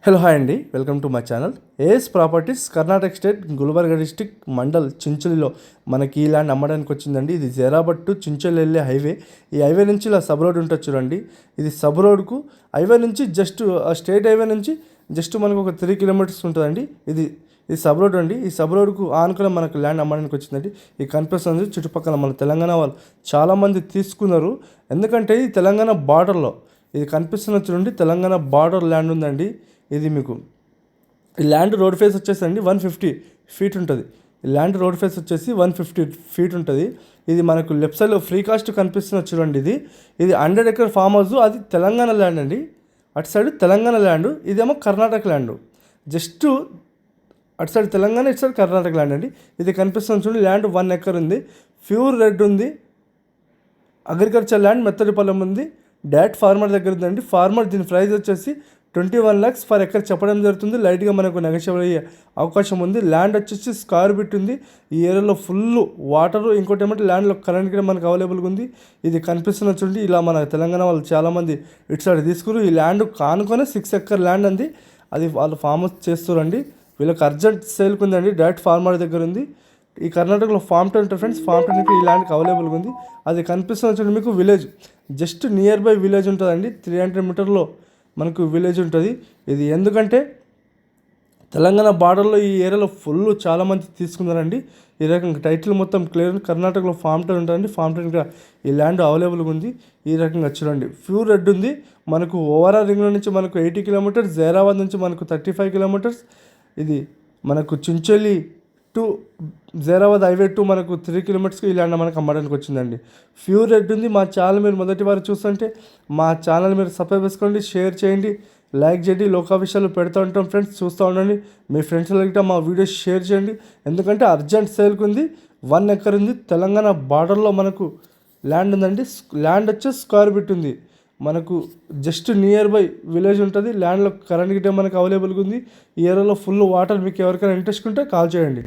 Hello hi అండి, welcome to my channel. AS properties, Karnataka state, Gulbarga district, mandal చించలిలో మనకి ఈ ల్యాండ్ అమ్మడానికి వచ్చిందండి. ఇది జైరాబాద్ టు చించల్ వెళ్ళే హైవే. ఈ హైవే నుంచి ఇలా సబ్ రోడ్ ఉంటుంది చూడండి. ఇది సబ్ రోడ్కు హైవే నుంచి జస్ట్ స్టేట్ హైవే నుంచి జస్ట్ మనకు ఒక 3 కిలోమీటర్స్ ఉంటుందండి. ఇది సబ్ రోడ్ అండి. ఈ సబ్ రోడ్కు ఆనుకుని మనకు ల్యాండ్ అమ్మడానికి వచ్చిందండి. ఈ కనిపిస్తుంది చుట్టుపక్కల మన తెలంగాణ వాళ్ళు చాలామంది తీసుకున్నారు. ఎందుకంటే ఇది తెలంగాణ బార్డర్లో ఇది కనిపిస్తున్న చూడండి, తెలంగాణ బార్డర్ ల్యాండ్ ఉందండి. ఇది మీకు ఈ ల్యాండ్ రోడ్ ఫేస్ వచ్చేసండి 150 ఫీట్ ఉంటుంది. ఈ ల్యాండ్ రోడ్ ఫేస్ వచ్చేసి 150 ఫీట్ ఉంటుంది. ఇది మనకు లెఫ్ట్ సైడ్లో ఫ్రీ కాస్ట్ కనిపిస్తున్న చూడండి. ఇది 100 ఎకర్ ఫామ్ హౌస్. అది తెలంగాణ ల్యాండ్ అండి. అటు సైడ్ తెలంగాణ ల్యాండ్, ఇదేమో కర్ణాటక ల్యాండ్. జస్ట్ అటు సైడ్ తెలంగాణ, ఇటు సైడ్ కర్ణాటక ల్యాండ్ అండి. ఇది కనిపిస్తుంది చూడండి. ల్యాండ్ 1 ఎకర్ ఉంది. ప్యూర్ రెడ్ ఉంది. అగ్రికల్చర్ ల్యాండ్, మెత్తడి పొలం ఉంది. డైరెక్ట్ ఫార్మర్ దగ్గర ఉందండి. ఫార్మర్ దీని ప్రైస్ వచ్చేసి 21 lakhs పర్ ఎకర్ చెప్పడం జరుగుతుంది. లైట్గా మనకు నెగోషియబుల్ అయ్యే అవకాశం ఉంది. ల్యాండ్ వచ్చేసి స్క్వేర్ బిట్ ఉంది. ఈ ఏరియాలో ఫుల్ వాటర్, ఇంకోటి ఏమంటే ల్యాండ్లో కరెంట్ కూడా మనకు అవైలబుల్గా ఉంది. ఇది కనిపిస్తున్న చూడండి. ఇలా మన తెలంగాణ వాళ్ళు చాలామంది ఇటు సైడ్ తీసుకురు. ఈ ల్యాండ్ కానుకొని 6 ఎకర్ ల్యాండ్ అంది. అది వాళ్ళు ఫామ్ హౌస్ చేస్తారండి. వీళ్ళకి అర్జెంట్ సేల్కి ఉందండి. డైరెక్ట్ ఫార్మర్ దగ్గర ఉంది. ఈ కర్ణాటకలో ఫామ్ 10 ఉంటుంది ఫ్రెండ్స్. ఫామ్ 10కి ఈ ల్యాండ్కి అవైలబుల్గా ఉంది. అది కనిపిస్తున్న చూడండి మీకు village, just near by village ఉంటుందండి. 300 మీటర్లో మనకు విలేజ్ ఉంటుంది. ఇది ఎందుకంటే తెలంగాణ బార్డర్లో ఈ ఏరియాలో ఫుల్ చాలామంది తీసుకున్నారండి. ఈ రకంగా టైటిల్ మొత్తం క్లియర్. కర్ణాటకలో ఫామ్ 10 ఉంటుందండి. ఫామ్ 10 ఈ ల్యాండ్ అవైలబుల్గా ఉంది. ఈ రకంగా చూడండి, ప్యూర్ రెడ్ ఉంది. మనకు ఓవరాల్ రింగ్లో నుంచి మనకు 80 కిలోమీటర్స్, జైరాబాద్ నుంచి మనకు 35 కిలోమీటర్స్. ఇది మనకు Chincholi to Zaheerabad highway to మనకు 3 కిలోమీటర్స్కి ఈ ల్యాండ్ మనకు అమ్మడానికి వచ్చిందండి. ప్యూర్ రెడ్ ఉంది. మా ఛానల్ మీరు మొదటి వారు చూస్తుంటే మా ఛానల్ మీరు సబ్స్క్రైబ్ చేసుకోండి, షేర్ చేయండి, లైక్ చేయండి. లోకా విషయాలు పెడుతూ ఉంటాం ఫ్రెండ్స్, చూస్తూ ఉండండి. మీ ఫ్రెండ్స్ దగ్గర మా వీడియోస్ షేర్ చేయండి. ఎందుకంటే అర్జెంట్ సేల్కి ఉంది. 1 ఎకర్ ఉంది. తెలంగాణ బార్డర్లో మనకు ల్యాండ్ ఉందండి. ల్యాండ్ వచ్చి స్క్వేర్ బిట్ ఉంది. మనకు జస్ట్ నియర్ బై విలేజ్ ఉంటుంది. ల్యాండ్లో కరెంట్ గిట్టే మనకు అవైలబుల్గా ఉంది. ఈ ఏరియాలో ఫుల్ వాటర్. మీకు ఎవరికైనా ఇంట్రెస్ట్ ఉంటే కాల్ చేయండి.